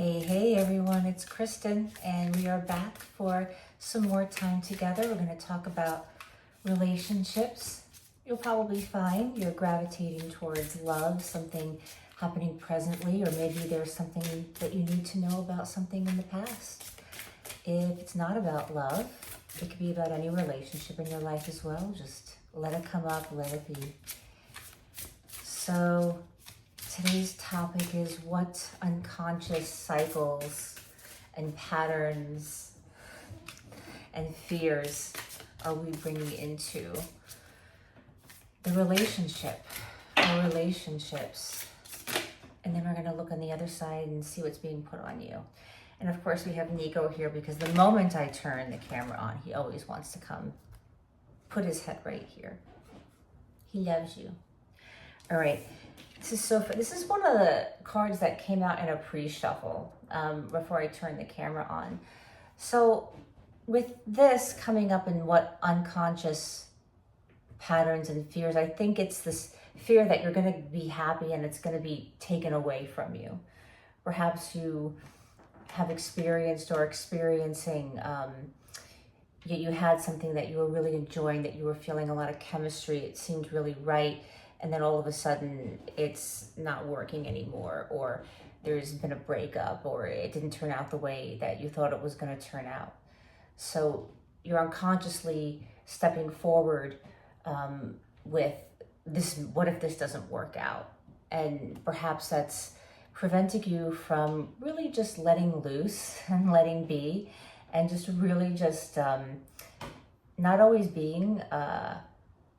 Hey everyone, it's Kristen, and we are back for some more time together. We're going to talk about relationships. You'll probably find you're gravitating towards love, something happening presently, or maybe there's something that you need to know about something in the past. If it's not about love, it could be about any relationship in your life as well. Just let it come up, let it be. So today's topic is what unconscious cycles and patterns and fears are we bringing into the relationship, our relationships. And then we're going to look on the other side and see what's being put on you. And of course we have Nico here because the moment I turn the camera on, he always wants to come put his head right here. He loves you. All right. This is one of the cards that came out in a pre-shuffle before I turned the camera on. So with this coming up in what unconscious patterns and fears, I think it's this fear that you're going to be happy and it's going to be taken away from you. Perhaps you have experienced or experiencing, you had something that you were really enjoying, that you were feeling a lot of chemistry, it seemed really right. And then all of a sudden it's not working anymore, or there's been a breakup, or it didn't turn out the way that you thought it was going to turn out. So you're unconsciously stepping forward with this, what if this doesn't work out? And perhaps that's preventing you from really just letting loose and letting be, and just really just not always being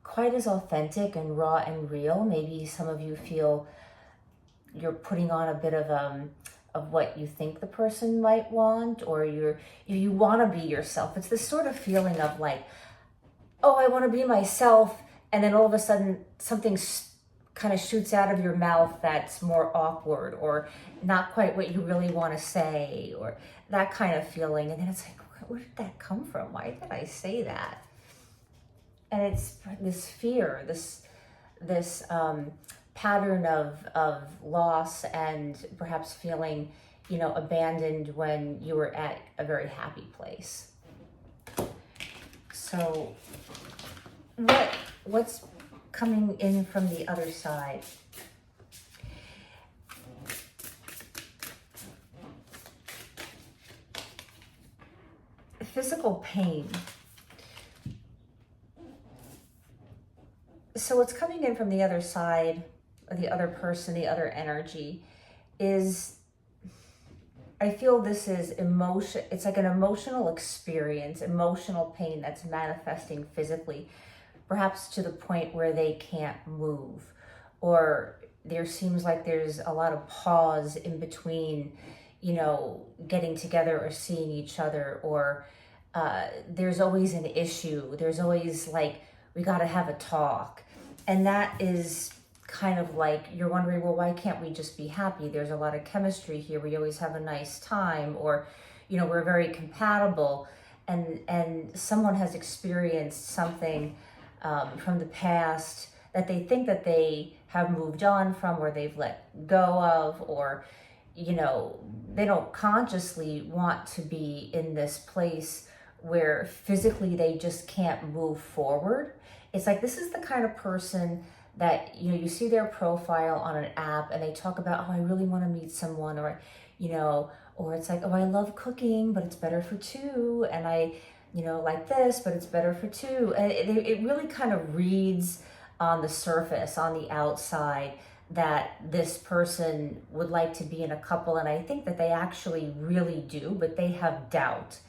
quite as authentic and raw and real. Maybe some of you feel you're putting on a bit of what you think the person might want, or you want to be yourself. It's this sort of feeling of like, oh, I want to be myself, and then all of a sudden something kind of shoots out of your mouth that's more awkward or not quite what you really want to say, or that kind of feeling. And then it's like, where did that come from? Why did I say that? And it's this fear, this pattern of loss, and perhaps feeling, abandoned when you were at a very happy place. So what's coming in from the other side? Physical pain. So what's coming in from the other side, or the other person, the other energy, is, I feel this is emotion. It's like an emotional experience, emotional pain that's manifesting physically, perhaps to the point where they can't move, or there seems like there's a lot of pause in between, getting together or seeing each other, or there's always an issue. There's always like, we got to have a talk. And that is kind of like, you're wondering, well, why can't we just be happy? There's a lot of chemistry here. We always have a nice time, or, we're very compatible. And someone has experienced something from the past that they think that they have moved on from, or they've let go of, or, they don't consciously want to be in this place where physically they just can't move forward. It's like, this is the kind of person that, you see their profile on an app and they talk about, oh, I really want to meet someone, or, or it's like, oh, I love cooking, but it's better for two. And I, like this, but it's better for two. And it really kind of reads on the surface, on the outside, that this person would like to be in a couple. And I think that they actually really do, but they have doubt.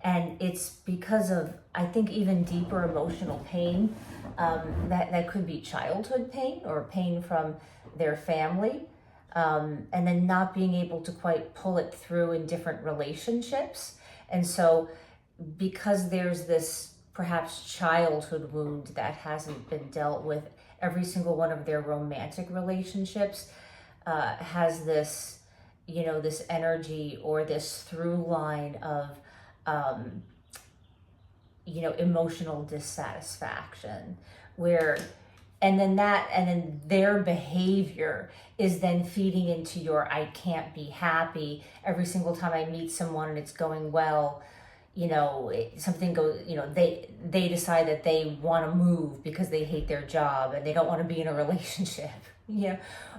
And it's because of, I think, even deeper emotional pain, that could be childhood pain or pain from their family, and then not being able to quite pull it through in different relationships. And so because there's this perhaps childhood wound that hasn't been dealt with, every single one of their romantic relationships has this, this energy or this through line of emotional dissatisfaction, where and then their behavior is then feeding into your I can't be happy. Every single time I meet someone and it's going well, something goes, they decide that they want to move because they hate their job and they don't want to be in a relationship.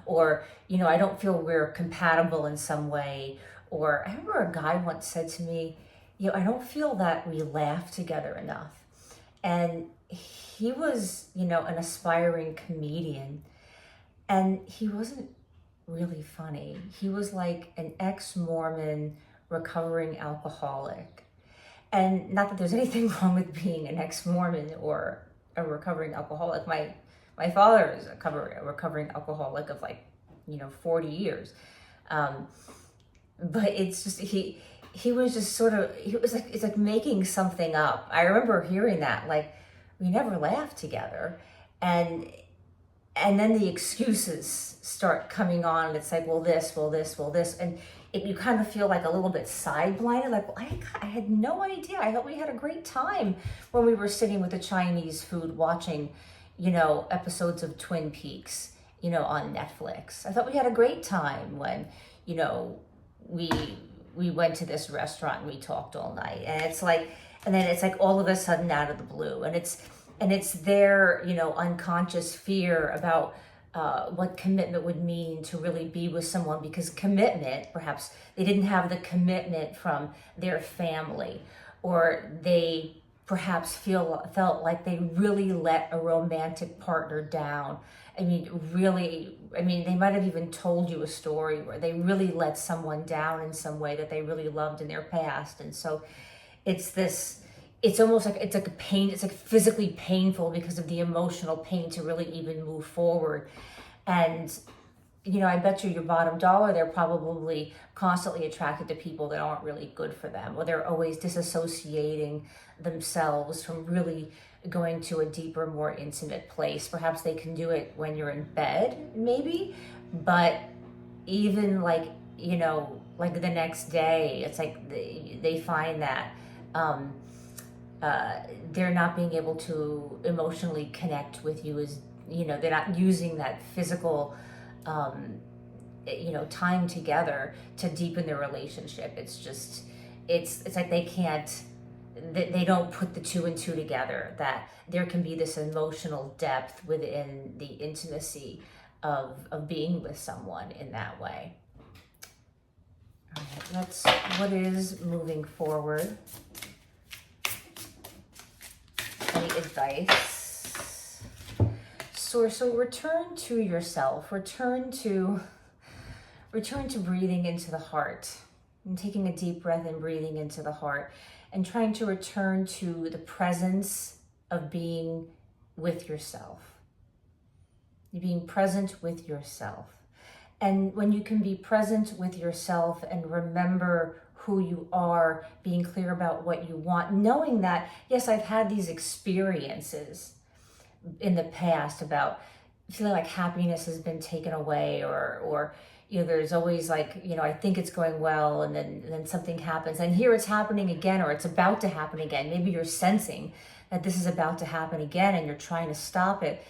Or I don't feel we're compatible in some way. Or I remember a guy once said to me, I don't feel that we laugh together enough. And he was, an aspiring comedian, and he wasn't really funny. He was like an ex-Mormon recovering alcoholic. And not that there's anything wrong with being an ex-Mormon or a recovering alcoholic. My father is a recovering alcoholic of 40 years. But it's just, he was just sort of, it's like making something up. I remember hearing that, we never laughed together. And then the excuses start coming on, and it's like, well, this. And you kind of feel like a little bit side-blinded, I had no idea. I thought we had a great time when we were sitting with the Chinese food watching, episodes of Twin Peaks, on Netflix. I thought we had a great time when, we went to this restaurant and we talked all night. And then it's like all of a sudden out of the blue, and it's their, unconscious fear about what commitment would mean to really be with someone, because commitment, perhaps they didn't have the commitment from their family, or they perhaps felt like they really let a romantic partner down. They might have even told you a story where they really let someone down in some way that they really loved in their past. And so it's almost like it's like a pain. It's like physically painful because of the emotional pain to really even move forward. And I bet you your bottom dollar, they're probably constantly attracted to people that aren't really good for them, or they're always disassociating themselves from really going to a deeper, more intimate place. Perhaps they can do it when you're in bed, maybe, but even the next day, it's like they find that they're not being able to emotionally connect with you as, they're not using that physical time together to deepen their relationship. It's just, it's like they don't put the two and two together, that there can be this emotional depth within the intimacy of being with someone in that way. All right, that's what is moving forward. Any advice? So return to yourself, return to breathing into the heart, and taking a deep breath and breathing into the heart, and trying to return to the presence of being with yourself. Being present with yourself. And when you can be present with yourself and remember who you are, being clear about what you want, knowing that, yes, I've had these experiences in the past about feeling like happiness has been taken away, or there's always I think it's going well, and then something happens, and here it's happening again, or it's about to happen again. Maybe you're sensing that this is about to happen again and you're trying to stop it.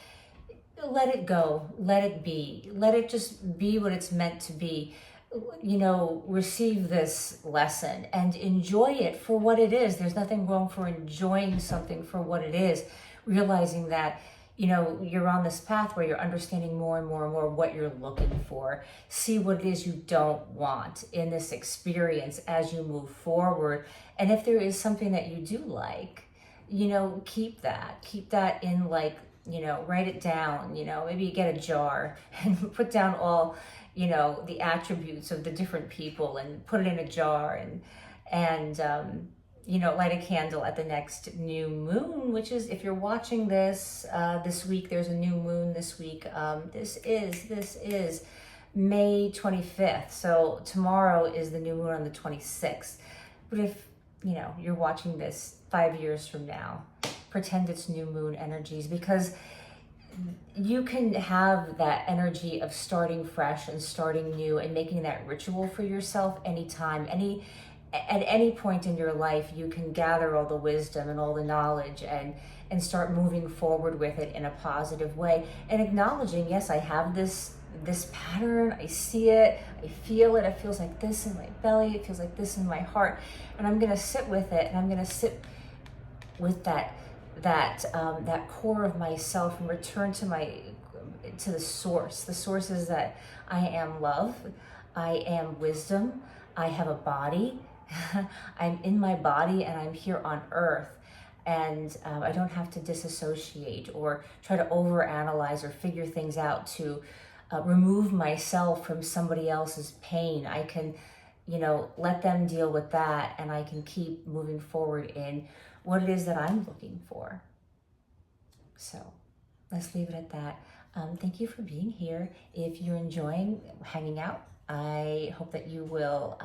Let it go, let it be, let it just be what it's meant to be. Receive this lesson and enjoy it for what it is. There's nothing wrong for enjoying something for what it is, realizing that you're on this path where you're understanding more and more and more what you're looking for. See what it is you don't want in this experience as you move forward. And if there is something that you do like, keep that in, write it down, maybe you get a jar and put down all, the attributes of the different people and put it in a jar, and light a candle at the next new moon, which is, if you're watching this this week, there's a new moon this week. This is May 25th. So tomorrow is the new moon on the 26th. But if, you're watching this 5 years from now, pretend it's new moon energies, because you can have that energy of starting fresh and starting new and making that ritual for yourself anytime, at any point in your life, you can gather all the wisdom and all the knowledge and start moving forward with it in a positive way, and acknowledging, yes, I have this pattern, I see it, I feel it, it feels like this in my belly, it feels like this in my heart, and I'm going to sit with it, and I'm going to sit with that core of myself and return to the source. The source is that I am love, I am wisdom, I have a body, I'm in my body, and I'm here on earth. And I don't have to disassociate or try to overanalyze or figure things out to remove myself from somebody else's pain. I can, let them deal with that, and I can keep moving forward in what it is that I'm looking for. So let's leave it at that. Thank you for being here. If you're enjoying hanging out, I hope that you will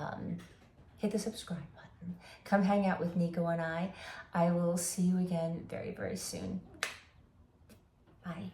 hit the subscribe button. Come hang out with Nico and I. I will see you again very, very soon. Bye.